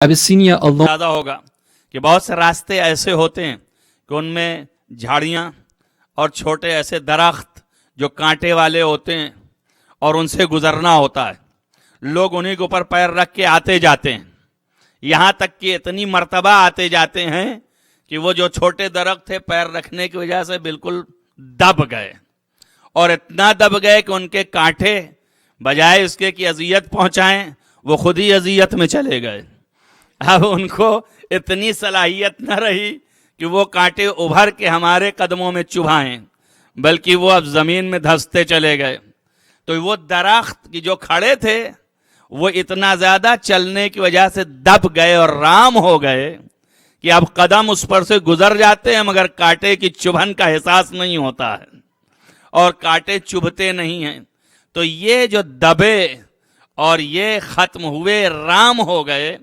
Abyssinia alone زیادہ ہوگا کہ بہت سے راستے ایسے ہوتے ہیں کہ ان میں جھاڑیاں اور چھوٹے ایسے درخت جو کانٹے والے ہوتے ہیں اور ان سے گزرنا ہوتا ہے. لوگ انہیں کے اوپر پیر رکھ کے آتے جاتے ہیں, یہاں تک کہ اتنی مرتبہ آتے جاتے ہیں کہ وہ جو چھوٹے درخت تھے پیر رکھنے کی وجہ سے بالکل دب گئے, اور اتنا دب گئے کہ ان کے کانٹے بجائے اس کے کہ اذیت پہنچائیں وہ خود ہی اذیت میں چلے گئے. اب ان کو اتنی صلاحیت نہ رہی کہ وہ کانٹے ابھر کے ہمارے قدموں میں چبھائیں, بلکہ وہ اب زمین میں دھستے چلے گئے. تو وہ درخت کی جو کھڑے تھے وہ اتنا زیادہ چلنے کی وجہ سے دب گئے اور رام ہو گئے کہ اب قدم اس پر سے گزر جاتے ہیں مگر کانٹے کی چبھن کا احساس نہیں ہوتا ہے اور کانٹے چبھتے نہیں ہیں. تو یہ جو دبے اور یہ ختم ہوئے, رام ہو گئے,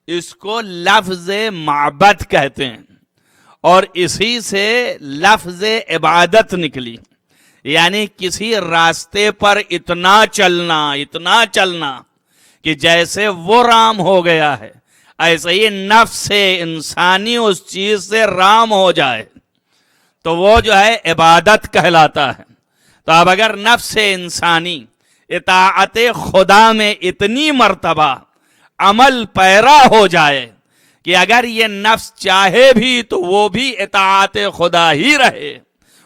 اس کو لفظ معبد کہتے ہیں, اور اسی سے لفظ عبادت نکلی. یعنی کسی راستے پر اتنا چلنا کہ جیسے وہ رام ہو گیا ہے ایسے ہی نفس انسانی اس چیز سے رام ہو جائے تو وہ جو ہے عبادت کہلاتا ہے. تو اب اگر نفس انسانی اطاعت خدا میں اتنی مرتبہ عمل پیرا ہو جائے کہ اگر یہ نفس چاہے بھی تو وہ بھی اطاعت خدا ہی رہے,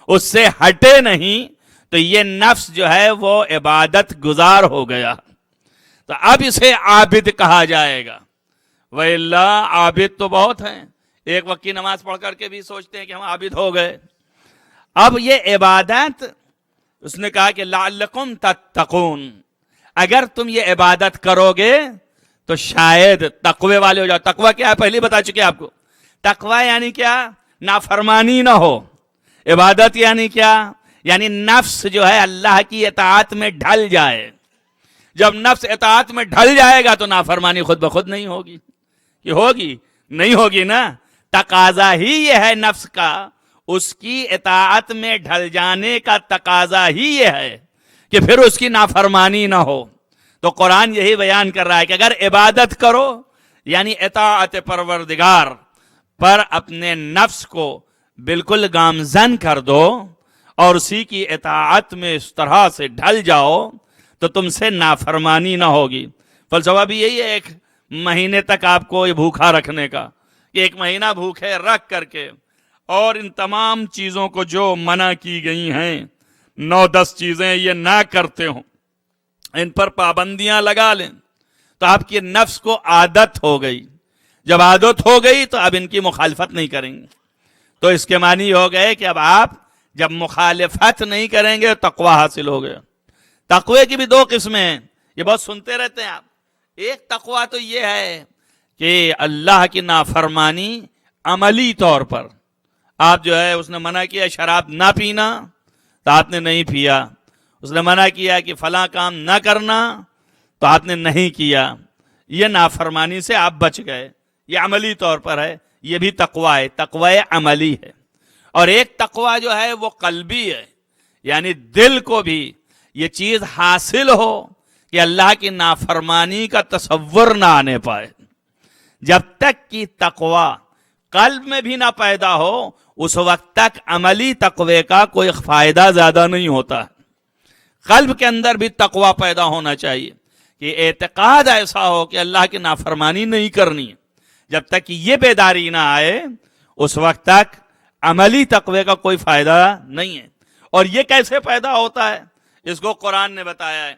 اس سے ہٹے نہیں, تو یہ نفس جو ہے وہ عبادت گزار ہو گیا. تو اب اسے عابد کہا جائے گا. وَإِلَّا عابد تو بہت ہیں, ایک وقت کی نماز پڑھ کر کے بھی سوچتے ہیں کہ ہم عابد ہو گئے. اب یہ عبادت اس نے کہا کہ لعلکم تتقون, اگر تم یہ عبادت کرو گے تو شاید تقوی والے ہو جاؤ. تقوی کیا ہے پہلے بتا چکے آپ کو. تقوی یعنی کیا؟ نافرمانی نہ ہو. عبادت یعنی کیا؟ یعنی نفس جو ہے اللہ کی اطاعت میں ڈھل جائے. جب نفس اطاعت میں ڈھل جائے گا تو نافرمانی خود بخود نہیں ہوگی. کہ ہوگی؟ نہیں ہوگی نا. تقاضا ہی یہ ہے نفس کا, اس کی اطاعت میں ڈھل جانے کا تقاضا ہی یہ ہے کہ پھر اس کی نافرمانی نہ ہو. تو قرآن یہی بیان کر رہا ہے کہ اگر عبادت کرو یعنی اطاعت پروردگار پر اپنے نفس کو بالکل گامزن کر دو اور اسی کی اطاعت میں اس طرح سے ڈھل جاؤ تو تم سے نافرمانی نہ ہوگی. فلسفہ بھی یہی ہے ایک مہینے تک آپ کو یہ بھوکا رکھنے کا, کہ ایک مہینہ بھوکے رکھ کر کے اور ان تمام چیزوں کو جو منع کی گئی ہیں 9-10 چیزیں یہ نہ کرتے ہوں, ان پر پابندیاں لگا لیں تو آپ کی نفس کو عادت ہو گئی. جب عادت ہو گئی تو اب ان کی مخالفت نہیں کریں گے. تو اس کے معنی ہو گئے کہ اب آپ جب مخالفت نہیں کریں گے تقوی حاصل ہو گیا. تقوی کی بھی 2 قسمیں ہیں, یہ بہت سنتے رہتے ہیں آپ. ایک تقوی تو یہ ہے کہ اللہ کی نافرمانی عملی طور پر, آپ جو ہے اس نے منع کیا شراب نہ پینا تو آپ نے نہیں پیا, اس نے منع کیا کہ فلاں کام نہ کرنا تو آپ نے نہیں کیا, یہ نافرمانی سے آپ بچ گئے. یہ عملی طور پر ہے, یہ بھی تقوی ہے, تقوی عملی ہے. اور ایک تقوی جو ہے وہ قلبی ہے, یعنی دل کو بھی یہ چیز حاصل ہو کہ اللہ کی نافرمانی کا تصور نہ آنے پائے. جب تک کہ تقوی قلب میں بھی نہ پیدا ہو اس وقت تک عملی تقوی کا کوئی فائدہ زیادہ نہیں ہوتا. قلب کے اندر بھی تقوی پیدا ہونا چاہیے کہ اعتقاد ایسا ہو کہ اللہ کی نافرمانی نہیں کرنی. جب تک کہ یہ بیداری نہ آئے اس وقت تک عملی تقوی کا کوئی فائدہ نہیں ہے. اور یہ کیسے پیدا ہوتا ہے اس کو قرآن نے بتایا ہے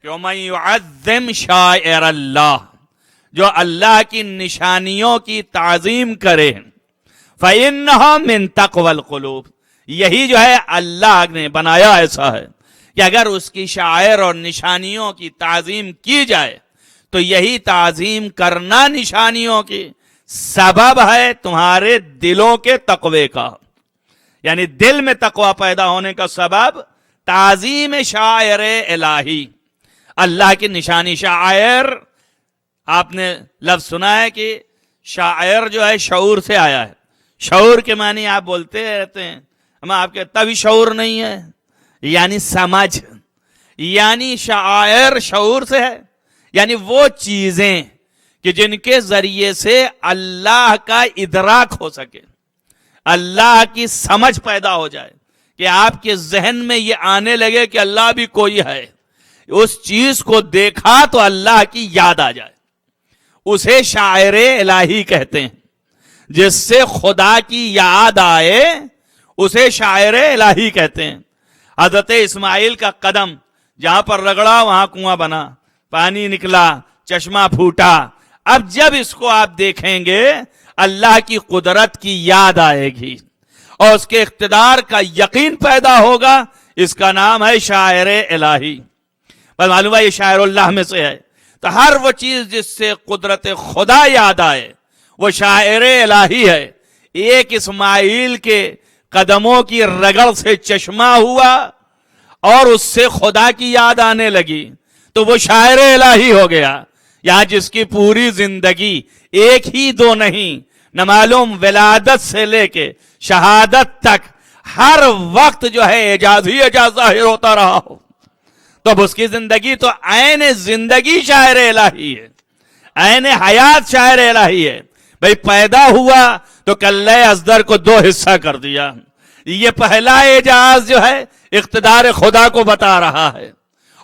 کہ وَمَن يُعَظِّمْ شَعَائِرَ اللَّهِ, جو اللہ کی نشانیوں کی تعظیم کرے فَإِنَّهَا مِن تَقْوَى الْقُلُوبِ, یہی جو ہے اللہ نے بنایا ایسا ہے کہ اگر اس کی شعائر اور نشانیوں کی تعظیم کی جائے تو یہی تعظیم کرنا نشانیوں کی سبب ہے تمہارے دلوں کے تقوی کا. یعنی دل میں تقوی پیدا ہونے کا سبب تعظیم شعائر الہی, اللہ کی نشانی. شعائر آپ نے لفظ سنا ہے کہ شاعر جو ہے شعور سے آیا ہے. شعور کے معنی آپ بولتے رہتے ہیں, ہم آپ کے تبھی شعور نہیں ہے, یعنی سمجھ. یعنی شاعر شعور سے ہے, یعنی وہ چیزیں کہ جن کے ذریعے سے اللہ کا ادراک ہو سکے، اللہ کی سمجھ پیدا ہو جائے، کہ آپ کے ذہن میں یہ آنے لگے کہ اللہ بھی کوئی ہے، اس چیز کو دیکھا تو اللہ کی یاد آ جائے، اسے شاعر الہی کہتے ہیں۔ جس سے خدا کی یاد آئے اسے شاعر الہی کہتے ہیں۔ حضرت اسماعیل کا قدم جہاں پر رگڑا وہاں کنواں بنا، پانی نکلا، چشمہ پھوٹا۔ اب جب اس کو آپ دیکھیں گے اللہ کی قدرت کی یاد آئے گی اور اس کے اقتدار کا یقین پیدا ہوگا۔ اس کا نام ہے شاعر الہی۔ بس معلوم ہے یہ شاعر اللہ میں سے ہے۔ تو ہر وہ چیز جس سے قدرت خدا یاد آئے وہ شاعر الہی ہے۔ ایک اسماعیل کے قدموں کی رگڑ سے چشمہ ہوا اور اس سے خدا کی یاد آنے لگی تو وہ شاعر الہی ہو گیا۔ یہاں جس کی پوری زندگی ایک ہی دو نہیں، نہ معلوم ولادت سے لے کے شہادت تک ہر وقت جو ہے اعجاز ہی اعجاز ظاہر ہوتا رہا ہو، تو اب اس کی زندگی تو عین زندگی شاعر الہی ہے، عین حیات شاعر الہی ہے۔ بھئی پیدا ہوا تو کلہ ازدر کو دو حصہ کر دیا۔ یہ پہلا اعجاز جو ہے اقتدار خدا کو بتا رہا ہے،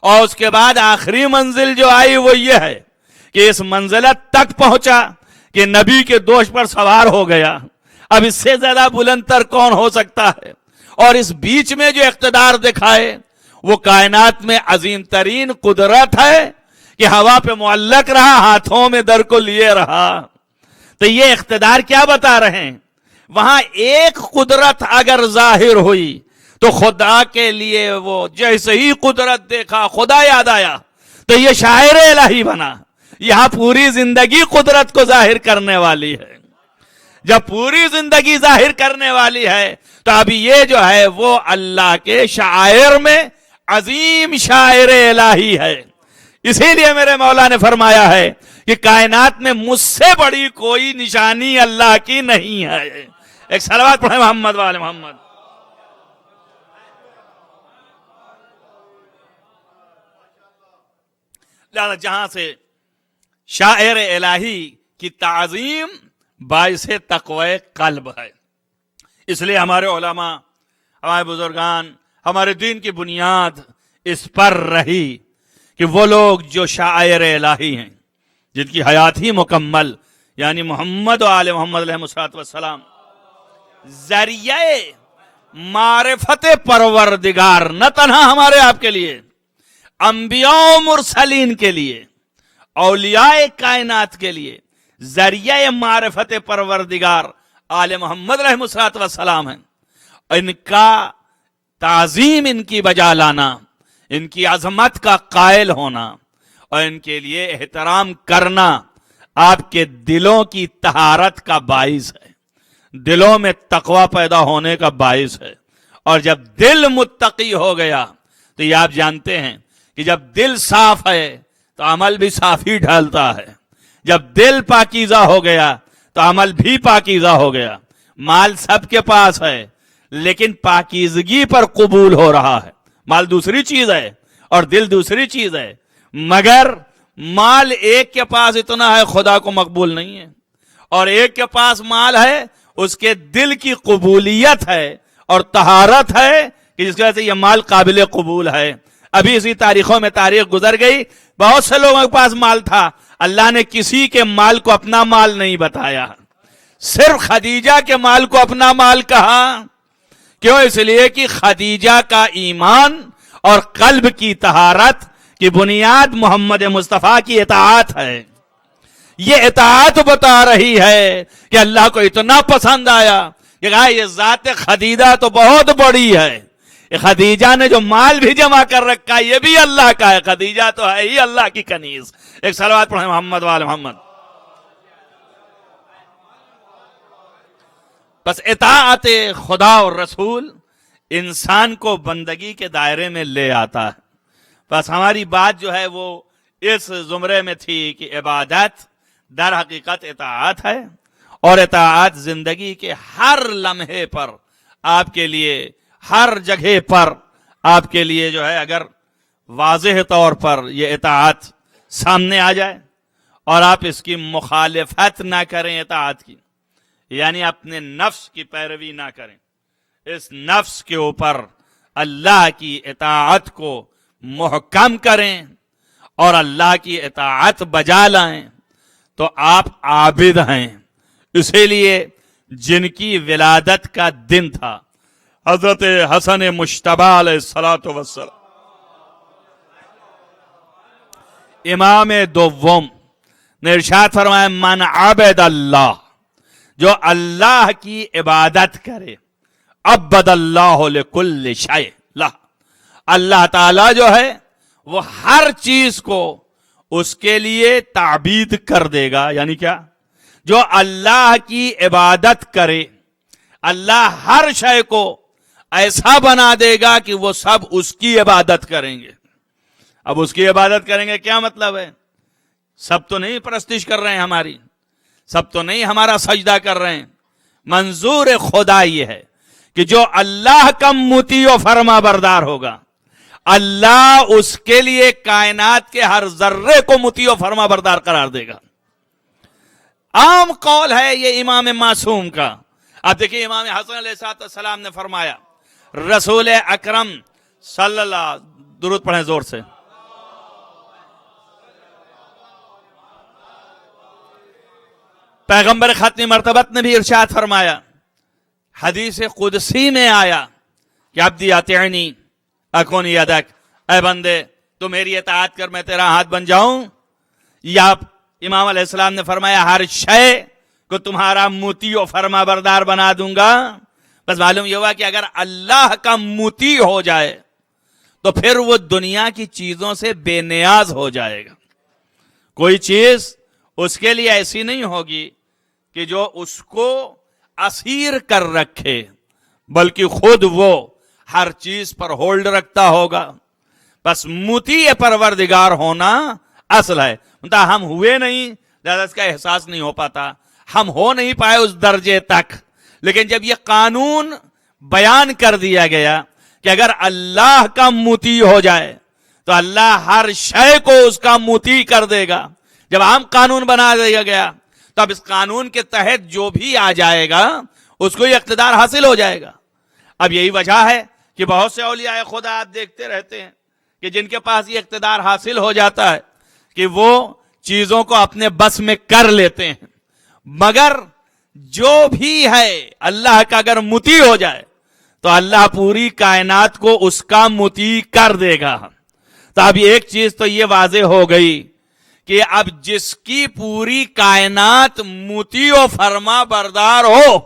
اور اس کے بعد آخری منزل جو آئی وہ یہ ہے کہ اس منزلت تک پہنچا کہ نبی کے دوش پر سوار ہو گیا۔ اب اس سے زیادہ بلند تر کون ہو سکتا ہے؟ اور اس بیچ میں جو اقتدار دکھائے وہ کائنات میں عظیم ترین قدرت ہے کہ ہوا پہ معلق رہا، ہاتھوں میں در کو لیے رہا۔ تو یہ اقتدار کیا بتا رہے ہیں؟ وہاں ایک قدرت اگر ظاہر ہوئی تو خدا کے لیے وہ جیسے ہی قدرت دیکھا خدا یاد آیا تو یہ شاعر الہی بنا۔ یہاں پوری زندگی قدرت کو ظاہر کرنے والی ہے۔ جب پوری زندگی ظاہر کرنے والی ہے تو اب یہ جو ہے وہ اللہ کے شاعر میں عظیم شاعر الہی ہے۔ اسی لیے میرے مولا نے فرمایا ہے کہ کائنات میں مجھ سے بڑی کوئی نشانی اللہ کی نہیں ہے۔ ایک صلوات پڑھیں محمد والے محمد۔ لہذا جہاں سے شاعر الہی کی تعظیم باعث تقوی قلب ہے، اس لیے ہمارے علماء، ہمارے بزرگان، ہمارے دین کی بنیاد اس پر رہی کہ وہ لوگ جو شاعر الہی ہیں، جن کی حیات ہی مکمل یعنی محمد و آل محمد علیہ السلام ذریعہ معرفت پروردگار نہ تنہا ہمارے آپ کے لیے، انبیاء و مرسلین کے لیے، اولیاء کائنات کے لیے ذریعہ معرفت پروردگار آل محمد علیہ السلام ہیں۔ ان کا تعظیم، ان کی بجا لانا، ان کی عظمت کا قائل ہونا اور ان کے لیے احترام کرنا آپ کے دلوں کی طہارت کا باعث ہے، دلوں میں تقوی پیدا ہونے کا باعث ہے۔ اور جب دل متقی ہو گیا تو یہ آپ جانتے ہیں کہ جب دل صاف ہے تو عمل بھی صاف ہی ڈھالتا ہے۔ جب دل پاکیزہ ہو گیا تو عمل بھی پاکیزہ ہو گیا۔ مال سب کے پاس ہے لیکن پاکیزگی پر قبول ہو رہا ہے۔ مال دوسری چیز ہے اور دل دوسری چیز ہے، مگر مال ایک کے پاس اتنا ہے خدا کو مقبول نہیں ہے، اور ایک کے پاس مال ہے اس کے دل کی قبولیت ہے اور طہارت ہے کہ جس کی وجہ سے یہ مال قابل قبول ہے۔ ابھی اسی تاریخوں میں تاریخ گزر گئی، بہت سے لوگوں کے پاس مال تھا، اللہ نے کسی کے مال کو اپنا مال نہیں بتایا، صرف خدیجہ کے مال کو اپنا مال کہا۔ کیوں؟ اس لیے کہ خدیجہ کا ایمان اور قلب کی طہارت کی بنیاد محمد مصطفیٰ کی اطاعت ہے۔ یہ اطاعت بتا رہی ہے کہ اللہ کو اتنا پسند آیا کہ کہا یہ ذات خدیجہ تو بہت بڑی ہے، خدیجہ نے جو مال بھی جمع کر رکھا یہ بھی اللہ کا ہے، خدیجہ تو ہے ہی اللہ کی کنیز۔ ایک صلوات پڑھیں محمد وآل محمد۔ بس اطاعت خدا اور رسول انسان کو بندگی کے دائرے میں لے آتا ہے۔ بس ہماری بات جو ہے وہ اس زمرے میں تھی کہ عبادت در حقیقت اطاعت ہے، اور اطاعت زندگی کے ہر لمحے پر آپ کے لیے، ہر جگہ پر آپ کے لیے جو ہے اگر واضح طور پر یہ اطاعت سامنے آ جائے اور آپ اس کی مخالفت نہ کریں اطاعت کی، یعنی اپنے نفس کی پیروی نہ کریں، اس نفس کے اوپر اللہ کی اطاعت کو محکم کریں اور اللہ کی اطاعت بجا لائیں، تو آپ عابد ہیں۔ اسی لیے جن کی ولادت کا دن تھا حضرت حسن مجتبی علیہ الصلوۃ والسلام، امام دوم نے ارشاد فرمایا من عبد اللہ، جو اللہ کی عبادت کرے، عبد اللہ لکل شیء لہ، اللہ تعالی جو ہے وہ ہر چیز کو اس کے لیے تعبید کر دے گا۔ یعنی کیا؟ جو اللہ کی عبادت کرے، اللہ ہر شے کو ایسا بنا دے گا کہ وہ سب اس کی عبادت کریں گے۔ اب اس کی عبادت کریں گے کیا مطلب ہے؟ سب تو نہیں پرستش کر رہے ہیں ہماری، سب تو نہیں ہمارا سجدہ کر رہے ہیں۔ منظور خدا یہ ہے کہ جو اللہ کا مطیع و فرما بردار ہوگا، اللہ اس کے لیے کائنات کے ہر ذرے کو مطیع و فرما بردار قرار دے گا۔ عام قول ہے یہ امام معصوم کا۔ اب دیکھیے امام حسن علیہ السلام نے فرمایا، رسول اکرم صلی اللہ، درود پڑھیں زور سے، پیغمبر ختم مرتبت نے بھی ارشاد فرمایا، حدیث قدسی میں آیا کہ عبدی اطیعنی اکون یدک، اے بندے تو میری اطاعت کر میں تیرا ہاتھ بن جاؤں۔ یا امام علیہ السلام نے فرمایا ہر شے کو تمہارا مطیع و فرما بردار بنا دوں گا۔ بس معلوم یہ ہوا کہ اگر اللہ کا مطیع ہو جائے تو پھر وہ دنیا کی چیزوں سے بے نیاز ہو جائے گا۔ کوئی چیز اس کے لیے ایسی نہیں ہوگی کہ جو اس کو اسیر کر رکھے، بلکہ خود وہ ہر چیز پر ہولڈ رکھتا ہوگا۔ بس مطیع پروردگار ہونا اصل ہے۔ ہم ہوئے نہیں لہذا اس کا احساس نہیں ہو پاتا، ہم ہو نہیں پائے اس درجے تک۔ لیکن جب یہ قانون بیان کر دیا گیا کہ اگر اللہ کا مطیع ہو جائے تو اللہ ہر شے کو اس کا مطیع کر دے گا۔ جب عام قانون بنا دیا گیا تو اب اس قانون کے تحت جو بھی آ جائے گا اس کو یہ اقتدار حاصل ہو جائے گا۔ اب یہی وجہ ہے کہ بہت سے اولیاء خدا آپ دیکھتے رہتے ہیں کہ جن کے پاس یہ اقتدار حاصل ہو جاتا ہے کہ وہ چیزوں کو اپنے بس میں کر لیتے ہیں، مگر جو بھی ہے اللہ کا اگر مطیع ہو جائے تو اللہ پوری کائنات کو اس کا مطیع کر دے گا۔ تو اب ایک چیز تو یہ واضح ہو گئی کہ اب جس کی پوری کائنات مطیع و فرما بردار ہو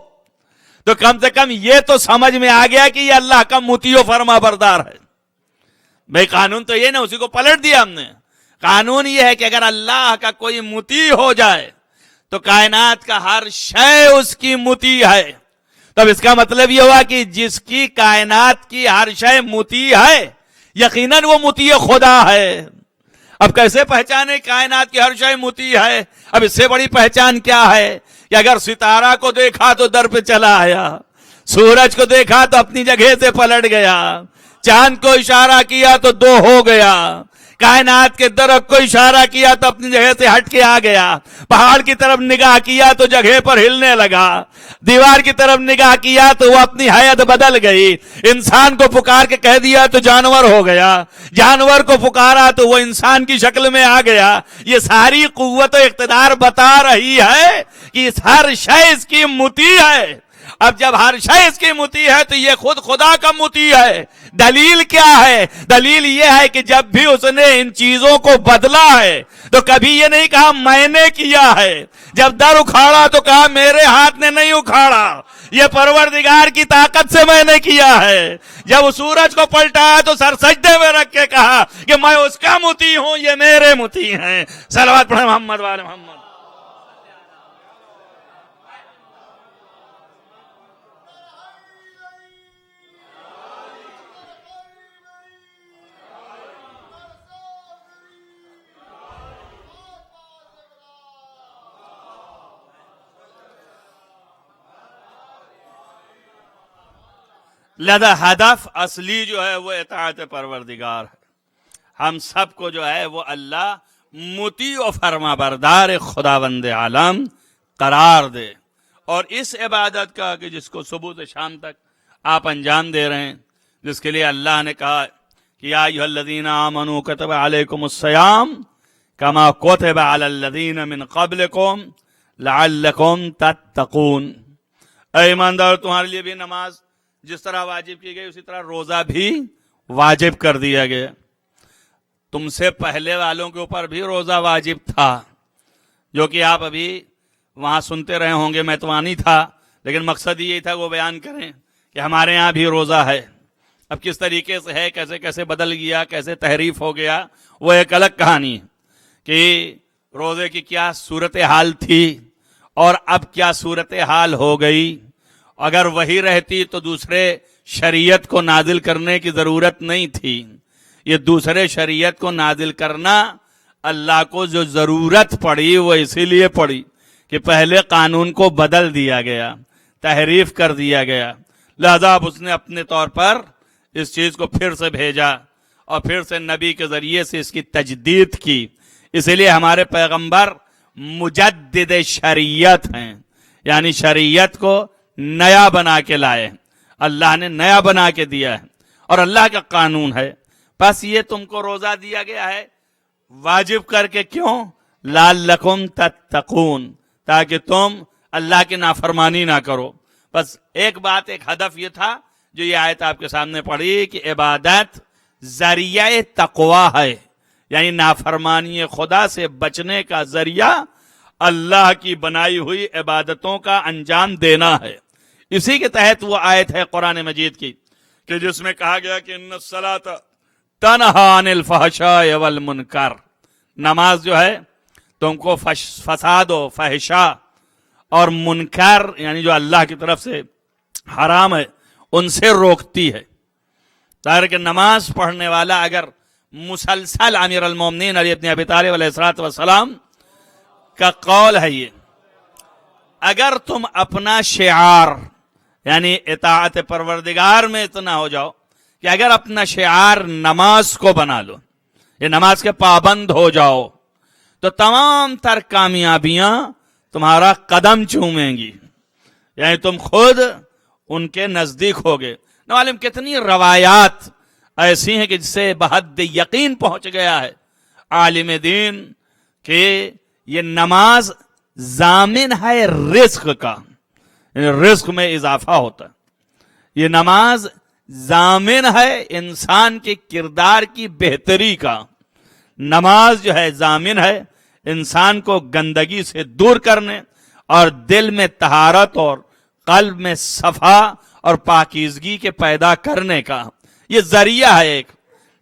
تو کم سے کم یہ تو سمجھ میں آ گیا کہ یہ اللہ کا مطیع و فرما بردار ہے۔ بھئی قانون تو یہ نا، اسی کو پلٹ دیا ہم نے۔ قانون یہ ہے کہ اگر اللہ کا کوئی مطیع ہو جائے تو کائنات کا ہر شے اس کی مطیع ہے۔ تب اس کا مطلب یہ ہوا کہ جس کی کائنات کی ہر شے مطیع ہے یقیناً وہ مطیع خدا ہے۔ اب کیسے پہچانے کائنات کی ہر شے مطیع ہے؟ اب اس سے بڑی پہچان کیا ہے کہ اگر ستارہ کو دیکھا تو در پہ چلا آیا، سورج کو دیکھا تو اپنی جگہ سے پلٹ گیا، چاند کو اشارہ کیا تو دو ہو گیا، کائنات کے درخت کو اشارہ کیا تو اپنی جگہ سے ہٹ کے آ گیا، پہاڑ کی طرف نگاہ کیا تو جگہ پر ہلنے لگا، دیوار کی طرف نگاہ کیا تو وہ اپنی حیت بدل گئی، انسان کو پکار کے کہہ دیا تو جانور ہو گیا، جانور کو پکارا تو وہ انسان کی شکل میں آ گیا۔ یہ ساری قوت و اقتدار بتا رہی ہے کہ اس ہر شے اس کی مطیع ہے۔ اب جب ہر شے اس کی مطیع ہے تو یہ خود خدا کا مطیع ہے۔ دلیل کیا ہے؟ دلیل یہ ہے کہ جب بھی اس نے ان چیزوں کو بدلا ہے تو کبھی یہ نہیں کہا میں نے کیا ہے، جب در اکھاڑا تو کہا میرے ہاتھ نے نہیں اکھاڑا، یہ پروردگار کی طاقت سے میں نے کیا ہے۔ جب سورج کو پلٹایا تو سر سجدے میں رکھ کے کہا کہ میں اس کا مطیع ہوں، یہ میرے مطیع ہیں۔ صلوات پڑھیں محمد وآل محمد۔ لہذا ہدف اصلی جو ہے وہ اطاعت پروردگار ہے۔ ہم سب کو جو ہے وہ اللہ مطیع و فرما بردار خداوند عالم قرار دے. اور اس عبادت کا کہ جس کو صبح سے شام تک آپ انجام دے رہے ہیں، جس کے لیے اللہ نے کہا کہ یا ایھا الذین آمنوا کتب علیکم الصیام کما کتب علی الذین من قبلکم لعلکم تتقون. اے ایماندار، تمہارے لیے بھی نماز جس طرح واجب کی گئی اسی طرح روزہ بھی واجب کر دیا گیا. تم سے پہلے والوں کے اوپر بھی روزہ واجب تھا، جو کہ آپ ابھی وہاں سنتے رہے ہوں گے. میں تو وہاں نہیں تھا، لیکن مقصد یہی تھا کہ وہ بیان کریں کہ ہمارے ہاں بھی روزہ ہے. اب کس طریقے سے ہے، کیسے کیسے بدل گیا، کیسے تحریف ہو گیا، وہ ایک الگ کہانی ہے کہ روزے کی کیا صورتحال تھی اور اب کیا صورتحال ہو گئی. اگر وہی رہتی تو دوسرے شریعت کو نازل کرنے کی ضرورت نہیں تھی. یہ دوسرے شریعت کو نازل کرنا اللہ کو جو ضرورت پڑی وہ اسی لیے پڑی کہ پہلے قانون کو بدل دیا گیا، تحریف کر دیا گیا. لہذا اب اس نے اپنے طور پر اس چیز کو پھر سے بھیجا اور پھر سے نبی کے ذریعے سے اس کی تجدید کی. اسی لیے ہمارے پیغمبر مجدد شریعت ہیں، یعنی شریعت کو نیا بنا کے لائے. اللہ نے نیا بنا کے دیا ہے اور اللہ کا قانون ہے. بس یہ تم کو روزہ دیا گیا ہے واجب کر کے. کیوں؟ لعلکم تتقون، تاکہ تم اللہ کی نافرمانی نہ کرو. بس ایک بات، ایک ہدف یہ تھا جو یہ آیت آپ کے سامنے پڑھی کہ عبادت ذریعہ تقوی ہے، یعنی نافرمانی خدا سے بچنے کا ذریعہ اللہ کی بنائی ہوئی عبادتوں کا انجام دینا ہے. اسی کے تحت وہ آیت ہے قرآن مجید کی کہ جس میں کہا گیا کہ ان الصلاۃ تنہی عن الفحشاء والمنکر. نماز جو ہے تم کو فساد و فحشاء اور منکر یعنی جو اللہ کی طرف سے حرام ہے ان سے روکتی ہے. ظاہر کہ نماز پڑھنے والا اگر مسلسل امیر المومنین علی بن ابی طالب علیہ الصلوۃ والسلام کا قول ہے یہ، اگر تم اپنا شعار یعنی اطاعت پروردگار میں اتنا ہو جاؤ کہ اگر اپنا شعار نماز کو بنا لو، یہ نماز کے پابند ہو جاؤ، تو تمام تر کامیابیاں تمہارا قدم چومیں گی، یعنی تم خود ان کے نزدیک ہوگے. نہ معلوم کتنی روایات ایسی ہیں کہ جس سے بحد یقین پہنچ گیا ہے عالم دین کہ یہ نماز ضامن ہے رزق کا، یعنی رزق میں اضافہ ہوتا ہے. یہ نماز ضامن ہے انسان کے کردار کی بہتری کا. نماز جو ہے ضامن ہے انسان کو گندگی سے دور کرنے اور دل میں طہارت اور قلب میں صفا اور پاکیزگی کے پیدا کرنے کا. یہ ذریعہ ہے ایک.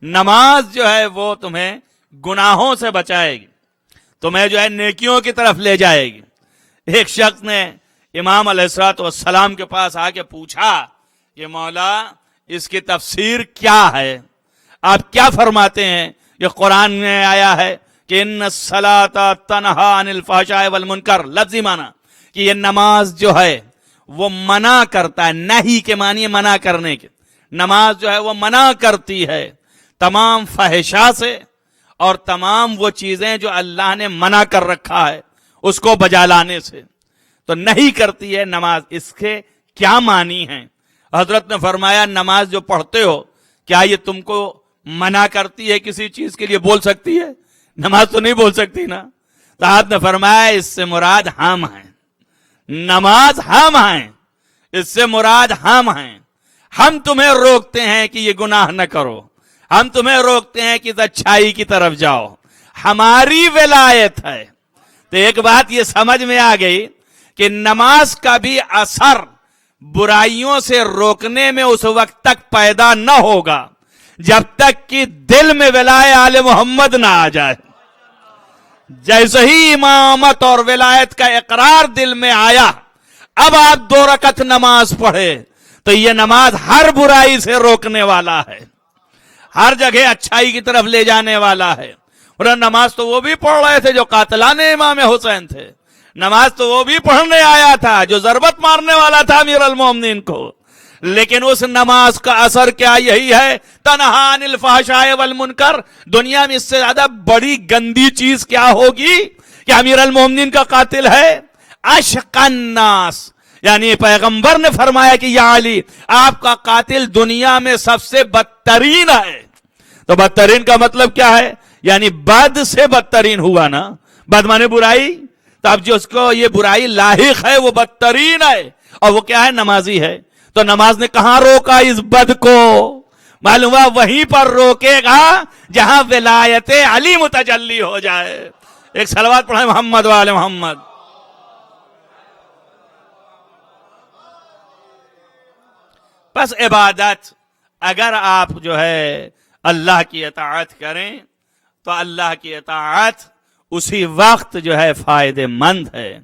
نماز جو ہے وہ تمہیں گناہوں سے بچائے گی، تمہیں جو ہے نیکیوں کی طرف لے جائے گی. ایک شخص نے امام علیہ الصلوۃ والسلام کے پاس آ کے پوچھا کہ مولا اس کی تفسیر کیا ہے، آپ کیا فرماتے ہیں؟ یہ قرآن میں آیا ہے کہ ان الصلاۃ تنہی عن الفحشاء والمنکر، لفظی معنی کہ یہ نماز جو ہے وہ منع کرتا ہے، نہیں کے معنی منع کرنے کے. نماز جو ہے وہ منع کرتی ہے تمام فحشاء سے اور تمام وہ چیزیں جو اللہ نے منع کر رکھا ہے اس کو بجا لانے سے، تو نہیں کرتی ہے نماز. اس کے کیا معنی ہیں؟ حضرت نے فرمایا نماز جو پڑھتے ہو کیا یہ تم کو منع کرتی ہے کسی چیز کے لیے؟ بول سکتی ہے؟ نماز تو نہیں بول سکتی نا. تو آپ نے فرمایا اس سے مراد ہم ہیں، نماز ہم ہیں، اس سے مراد ہم ہیں. ہم تمہیں روکتے ہیں کہ یہ گناہ نہ کرو، ہم تمہیں روکتے ہیں کہ اس اچھائی کی طرف جاؤ، ہماری ولایت ہے. تو ایک بات یہ سمجھ میں آ گئی کہ نماز کا بھی اثر برائیوں سے روکنے میں اس وقت تک پیدا نہ ہوگا جب تک کہ دل میں ولایت آل محمد نہ آ جائے. جیسے ہی امامت اور ولایت کا اقرار دل میں آیا، اب آپ 2 رکعت نماز پڑھے تو یہ نماز ہر برائی سے روکنے والا ہے، ہر جگہ اچھائی کی طرف لے جانے والا ہے. اور نماز تو وہ بھی پڑھ رہے تھے جو قاتلان امام حسین تھے، نماز تو وہ بھی پڑھنے آیا تھا جو ضربت مارنے والا تھا امیر المومنین کو، لیکن اس نماز کا اثر کیا یہی ہے، تنہا عن الفحشاء والمنکر۔ دنیا میں اس سے زیادہ بڑی گندی چیز کیا ہوگی کہ امیر المومنین کا قاتل ہے؟ اشقى الناس، یعنی پیغمبر نے فرمایا کہ یا علی آپ کا قاتل دنیا میں سب سے بدترین ہے۔ تو بدترین کا مطلب کیا ہے؟ یعنی بد سے بدترین ہوا نا، بد مانے برائی، تو اب جو اس کو یہ برائی لاحق ہے وہ بدترین ہے، اور وہ کیا ہے؟ نمازی ہے۔ تو نماز نے کہاں روکا اس بد کو؟ معلوم ہوا وہیں پر روکے گا جہاں ولایت علی متجلی ہو جائے۔ ایک صلوات پڑھیں محمد وآل محمد۔ بس عبادت اگر آپ جو ہے اللہ کی اطاعت کریں تو اللہ کی اطاعت اسی وقت جو ہے فائدہ مند ہے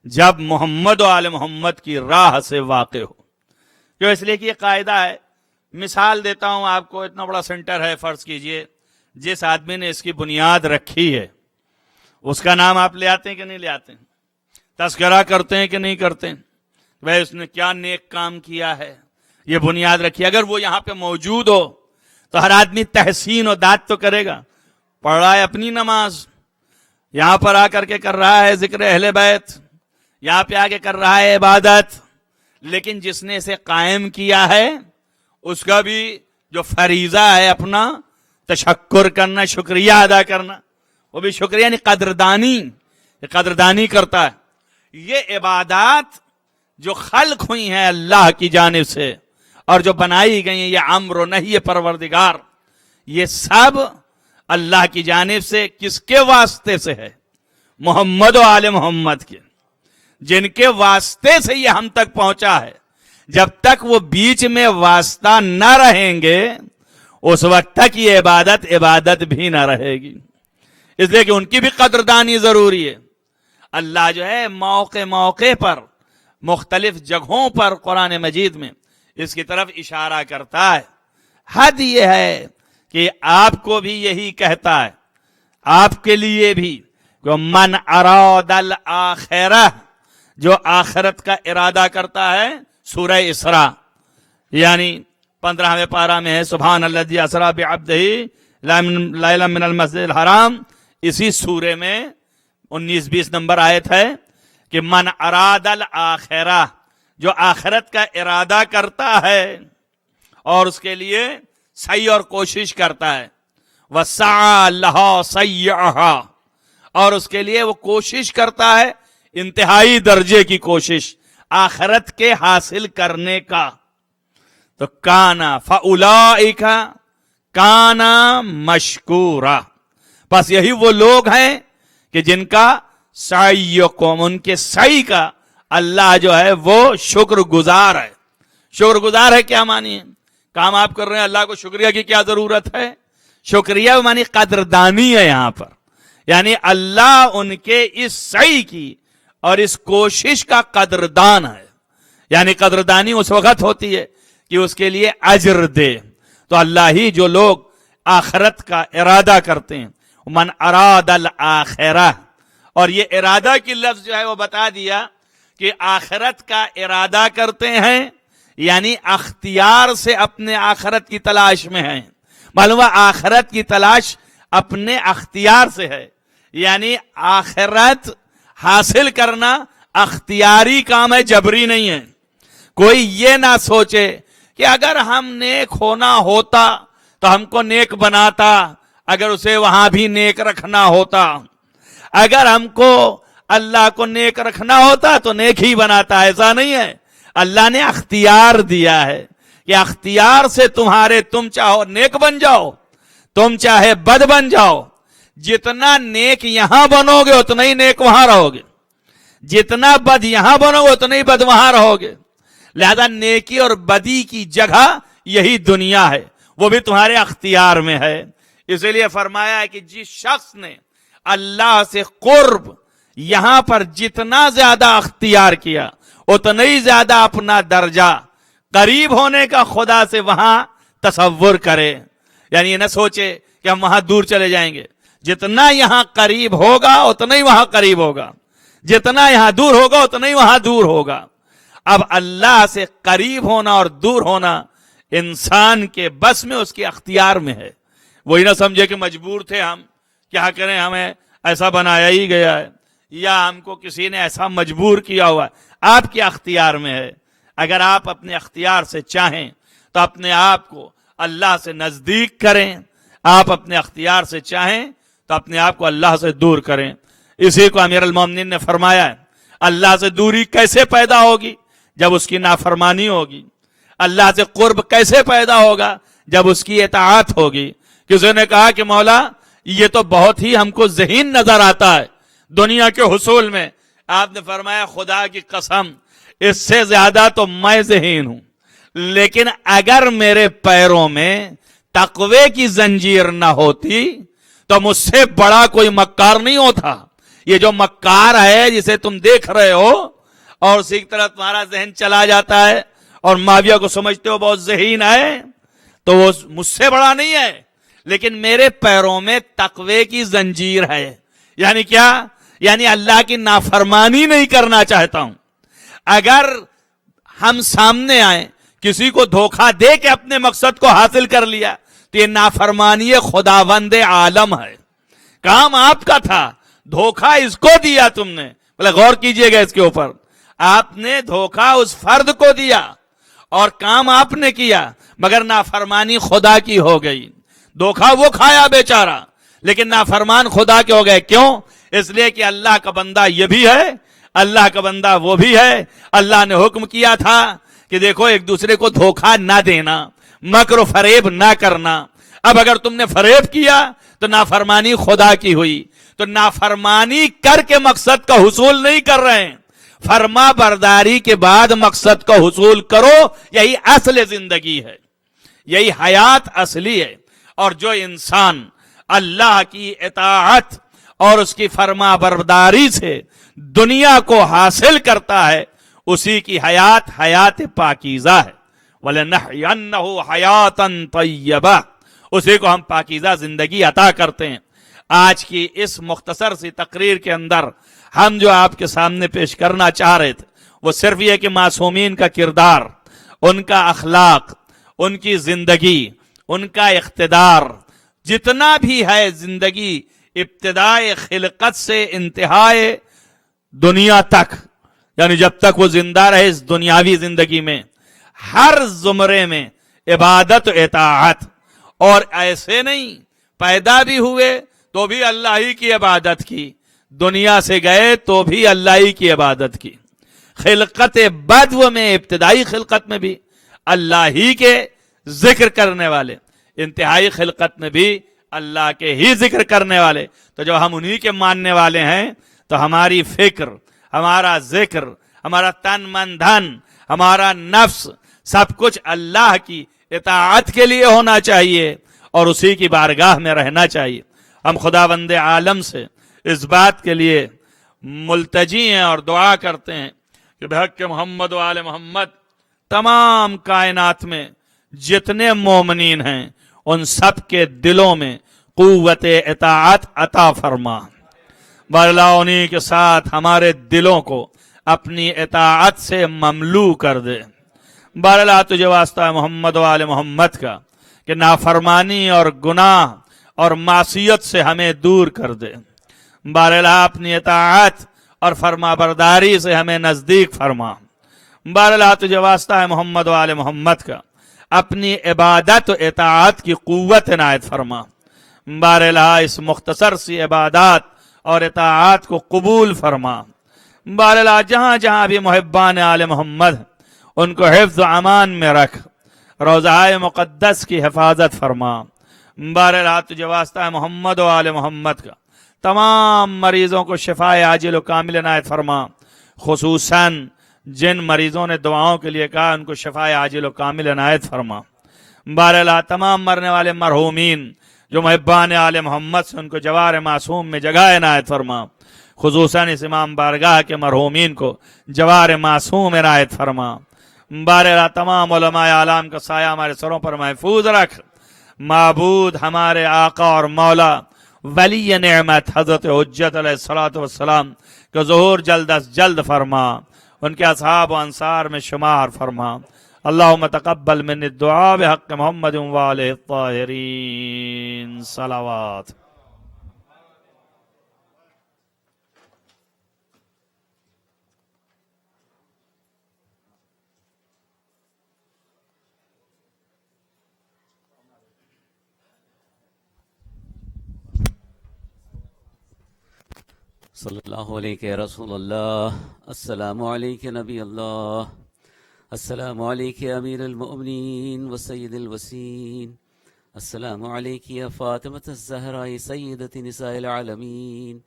جب محمد و آل محمد کی راہ سے واقع ہو۔ جو اس لیے کہ یہ قاعدہ ہے، مثال دیتا ہوں آپ کو، اتنا بڑا سینٹر ہے، فرض کیجئے جس آدمی نے اس کی بنیاد رکھی ہے اس کا نام آپ لے آتے ہیں کہ نہیں لے آتے ہیں؟ تذکرہ کرتے ہیں کہ نہیں کرتے ہیں؟ بھائی اس نے کیا نیک کام کیا ہے، یہ بنیاد رکھی۔ اگر وہ یہاں پہ موجود ہو تو ہر آدمی تحسین و داد تو کرے گا، پڑھ رہا ہے اپنی نماز، یہاں پر آ کر کے کر رہا ہے ذکر اہل بیت، یہاں پہ آ کے کر رہا ہے عبادت، لیکن جس نے اسے قائم کیا ہے اس کا بھی جو فریضہ ہے اپنا تشکر کرنا، شکریہ ادا کرنا، وہ بھی شکریہ یعنی قدردانی کرتا ہے۔ یہ عبادات جو خلق ہوئی ہیں اللہ کی جانب سے اور جو بنائی گئی ہیں، یہ امر و نہی پروردگار، یہ سب اللہ کی جانب سے کس کے واسطے سے ہے؟ محمد و آل محمد کے، جن کے واسطے سے یہ ہم تک پہنچا ہے۔ جب تک وہ بیچ میں واسطہ نہ رہیں گے اس وقت تک یہ عبادت بھی نہ رہے گی، اس لیے کہ ان کی بھی قدردانی ضروری ہے۔ اللہ جو ہے موقع پر مختلف جگہوں پر قرآن مجید میں اس کی طرف اشارہ کرتا ہے۔ حد یہ ہے کہ آپ کو بھی یہی کہتا ہے، آپ کے لیے بھی، کہ من اراد الآخرہ، جو آخرت کا ارادہ کرتا ہے، سورہ اسراء یعنی 15ویں پارہ میں ہے، سبحان الذی اسری بعبدہ لیلا من المسجد الحرام، اسی سورے میں 19-20 نمبر آیت ہے کہ من اراد الآخرہ، جو آخرت کا ارادہ کرتا ہے اور اس کے لیے سعی اور کوشش کرتا ہے، وسعى لها سعیها، اور اس کے لیے وہ کوشش کرتا ہے انتہائی درجے کی کوشش آخرت کے حاصل کرنے کا، تو کانا فاولئک کانا مشکورا، بس یہی وہ لوگ ہیں کہ جن کا سعیکم، ان کے سعی کا اللہ جو ہے وہ شکر گزار ہے۔ شکر گزار ہے کیا معنی ہے؟ کام آپ کر رہے ہیں، اللہ کو شکریہ کی کیا ضرورت ہے؟ شکریہ معنی قدردانی ہے یہاں پر، یعنی اللہ ان کے اس سعی کی اور اس کوشش کا قدردان ہے، یعنی قدردانی اس وقت ہوتی ہے کہ اس کے لیے اجر دے۔ تو اللہ ہی جو لوگ آخرت کا ارادہ کرتے ہیں، من اراد الآخرہ، اور یہ ارادہ کی لفظ جو ہے وہ بتا دیا کہ آخرت کا ارادہ کرتے ہیں یعنی اختیار سے اپنے آخرت کی تلاش میں ہیں۔ معلوم ہے آخرت کی تلاش اپنے اختیار سے ہے، یعنی آخرت حاصل کرنا اختیاری کام ہے، جبری نہیں ہے۔ کوئی یہ نہ سوچے کہ اگر ہم نیک ہونا ہوتا تو ہم کو نیک بناتا، اگر اسے وہاں بھی نیک رکھنا ہوتا، اگر ہم کو اللہ کو نیک رکھنا ہوتا تو نیک ہی بناتا۔ ایسا نہیں ہے، اللہ نے اختیار دیا ہے کہ اختیار سے تم چاہو نیک بن جاؤ، تم چاہے بد بن جاؤ، جتنا نیک یہاں بنو گے اتنا ہی نیک وہاں رہو گے، جتنا بد یہاں بنو گے اتنا ہی بد وہاں رہو گے۔ لہذا نیکی اور بدی کی جگہ یہی دنیا ہے، وہ بھی تمہارے اختیار میں ہے۔ اسی لیے فرمایا ہے کہ جس شخص نے اللہ سے قرب یہاں پر جتنا زیادہ اختیار کیا اتنا ہی زیادہ اپنا درجہ قریب ہونے کا خدا سے وہاں تصور کرے، یعنی یہ نہ سوچے کہ ہم وہاں دور چلے جائیں گے، جتنا یہاں قریب ہوگا اتنا ہی وہاں قریب ہوگا، جتنا یہاں دور ہوگا اتنا ہی وہاں دور ہوگا۔ اب اللہ سے قریب ہونا اور دور ہونا انسان کے بس میں، اس کے اختیار میں ہے. وہی نہ سمجھے کہ مجبور تھے ہم، کیا کریں، ہمیں ایسا بنایا ہی گیا ہے یا ہم کو کسی نے ایسا مجبور کیا ہوا ہے. آپ کے اختیار میں ہے. اگر آپ اپنے اختیار سے چاہیں تو اپنے آپ کو اللہ سے نزدیک کریں، آپ اپنے اختیار سے چاہیں تو اپنے آپ کو اللہ سے دور کریں. اسی کو امیر المومنین نے فرمایا ہے، اللہ سے دوری کیسے پیدا ہوگی؟ جب اس کی نافرمانی ہوگی. اللہ سے قرب کیسے پیدا ہوگا؟ جب اس کی اطاعت ہوگی. کسی نے کہا کہ مولا یہ تو بہت ہی ہم کو ذہین نظر آتا ہے دنیا کے حصول میں. آپ نے فرمایا خدا کی قسم اس سے زیادہ تو میں ذہین ہوں، لیکن اگر میرے پیروں میں تقوی کی زنجیر نہ ہوتی تو مجھ سے بڑا کوئی مکار نہیں ہوتا. یہ جو مکار ہے جسے تم دیکھ رہے ہو اور اسی کی طرح تمہارا ذہن چلا جاتا ہے اور معاویہ کو سمجھتے ہو بہت ذہین ہے، تو وہ مجھ سے بڑا نہیں ہے، لیکن میرے پیروں میں تقوی کی زنجیر ہے. یعنی کیا؟ یعنی اللہ کی نافرمانی نہیں کرنا چاہتا ہوں. اگر ہم سامنے آئیں، کسی کو دھوکہ دے کے اپنے مقصد کو حاصل کر لیا تو یہ نافرمانی خداوند عالم ہے. کام آپ کا تھا، دھوکہ اس کو دیا تم نے. بولے غور کیجئے گا اس کے اوپر. آپ نے دھوکہ اس فرد کو دیا اور کام آپ نے کیا، مگر نافرمانی خدا کی ہو گئی. دھوکہ وہ کھایا بیچارہ، لیکن نافرمان خدا کے ہو گئے. کیوں؟ اس لیے کہ اللہ کا بندہ یہ بھی ہے، اللہ کا بندہ وہ بھی ہے. اللہ نے حکم کیا تھا کہ دیکھو ایک دوسرے کو دھوکہ نہ دینا، مکر و فریب نہ کرنا. اب اگر تم نے فریب کیا تو نافرمانی خدا کی ہوئی. تو نافرمانی کر کے مقصد کا حصول نہیں کر رہے ہیں، فرما برداری کے بعد مقصد کا حصول کرو. یہی اصل زندگی ہے، یہی حیات اصلی ہے. اور جو انسان اللہ کی اطاعت اور اس کی فرما برداری سے دنیا کو حاصل کرتا ہے، اسی کی حیات پاکیزہ ہے. وَلَنَحْيَنَّهُ حَيَاتًا طَيَّبَةً، اسی کو ہم پاکیزہ زندگی عطا کرتے ہیں. آج کی اس مختصر سی تقریر کے اندر ہم جو آپ کے سامنے پیش کرنا چاہ رہے تھے وہ صرف یہ کہ معصومین کا کردار، ان کا اخلاق، ان کی زندگی، ان کا اقتدار، جتنا بھی ہے زندگی ابتدائے خلقت سے انتہائے دنیا تک، یعنی جب تک وہ زندہ رہے اس دنیاوی زندگی میں، ہر زمرے میں عبادت و اطاعت. اور ایسے نہیں پیدا بھی ہوئے تو بھی اللہ ہی کی عبادت کی، دنیا سے گئے تو بھی اللہ ہی کی عبادت کی. خلقت بدو میں، ابتدائی خلقت میں بھی اللہ ہی کے ذکر کرنے والے، انتہائی خلقت میں بھی اللہ کے ہی ذکر کرنے والے. تو جب ہم انہی کے ماننے والے ہیں تو ہماری فکر، ہمارا ذکر، ہمارا تن من دھن، ہمارا نفس، سب کچھ اللہ کی اطاعت کے لیے ہونا چاہیے اور اسی کی بارگاہ میں رہنا چاہیے. ہم خداوند عالم سے اس بات کے لیے ملتجی ہیں اور دعا کرتے ہیں کہ بحق محمد و آل محمد تمام کائنات میں جتنے مومنین ہیں ان سب کے دلوں میں قوت اطاعت عطا فرما. مولا انہی کے ساتھ ہمارے دلوں کو اپنی اطاعت سے مملو کر دے. بارلا تجھے واسطہ ہے محمد و آل محمد کا کہ نافرمانی اور گناہ اور معصیت سے ہمیں دور کر دے. بارلا اپنی اطاعت اور فرما برداری سے ہمیں نزدیک فرما. بارلا تجھے واسطہ ہے محمد و آل محمد کا اپنی عبادت و اطاعت کی قوت عنایت فرما. بارلا اس مختصر سی عبادات اور اطاعت کو قبول فرما. بارلا جہاں جہاں بھی محبان آل محمد ان کو حفظ و امان میں رکھ، روضہ مقدس کی حفاظت فرما. بارلا تجھے واسطہ ہے محمد و آل محمد کا تمام مریضوں کو شفائے عاجل و کامل عنایت فرما. خصوصاً جن مریضوں نے دعاؤں کے لیے کہا ان کو شفائے عاجل و کامل عنایت فرما. بارلا تمام مرنے والے مرحومین جو محبان آل محمد سے ان کو جوار معصوم میں جگہ عنایت فرما. خصوصاً اس امام بارگاہ کے مرحومین کو جوار معصوم عنایت فرما. بارلا تمام علماء اعلام کا سایہ ہمارے سروں پر محفوظ رکھ. معبود ہمارے آقا اور مولا ولی نعمت حضرت حجت علیہ الصلوۃ والسلام کا ظہور جلد از جلد فرما. ان کے اصحاب و انصار میں شمار فرما. اللہم تقبل من الدعاء بحق محمد وآلہ الطاہرین. صلوات. صلی اللہ علیہ رسول اللہ. السلام علیکم نبی اللہ. السلام علیکم امیر المؤمنین و سید الوسین. السلام علیکم یا فاطمة الزہراء سیدۃ نساء العالمین.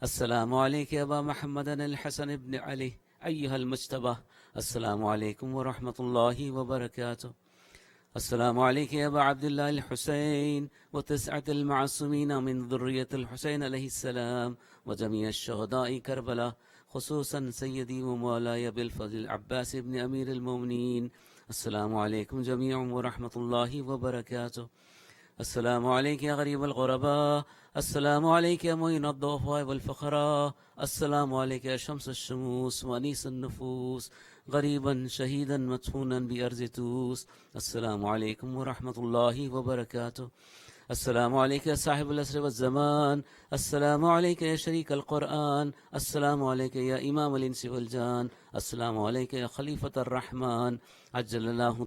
السلام علیکم ابا محمد الحسن بن علی ایہا المجتبی. السلام علیکم ورحمۃ اللہ وبرکاتہ. السلام علیکم ابا عبداللہ الحسین وتسعة المعصومین من ذریة الحسین علیہ السلام وجميع الشهداء کربلا، خصوصا سیدی و مولاي بالفضل العباس بن امیر المومنین. السلام علیکم جميعا ورحمۃ اللہ وبرکاتہ. السلام علیکم یا غریب الغرباء. السلام علیکم یا معین الضعفاء والفقراء. السلام علیکم یا شمس الشموس وانیس النفوس، غریبا شہیدا مدفونا بأرض توس. السلام علیکم ورحمۃ اللہ وبرکاتہ. السلام علیکم یا صاحب العصر والزمان. السلام علیکم یا شریک القرآن. السلام علیکم یا امام الانس والجان. السلام علیکم یا خلیفۃ الرحمن عجل اللہ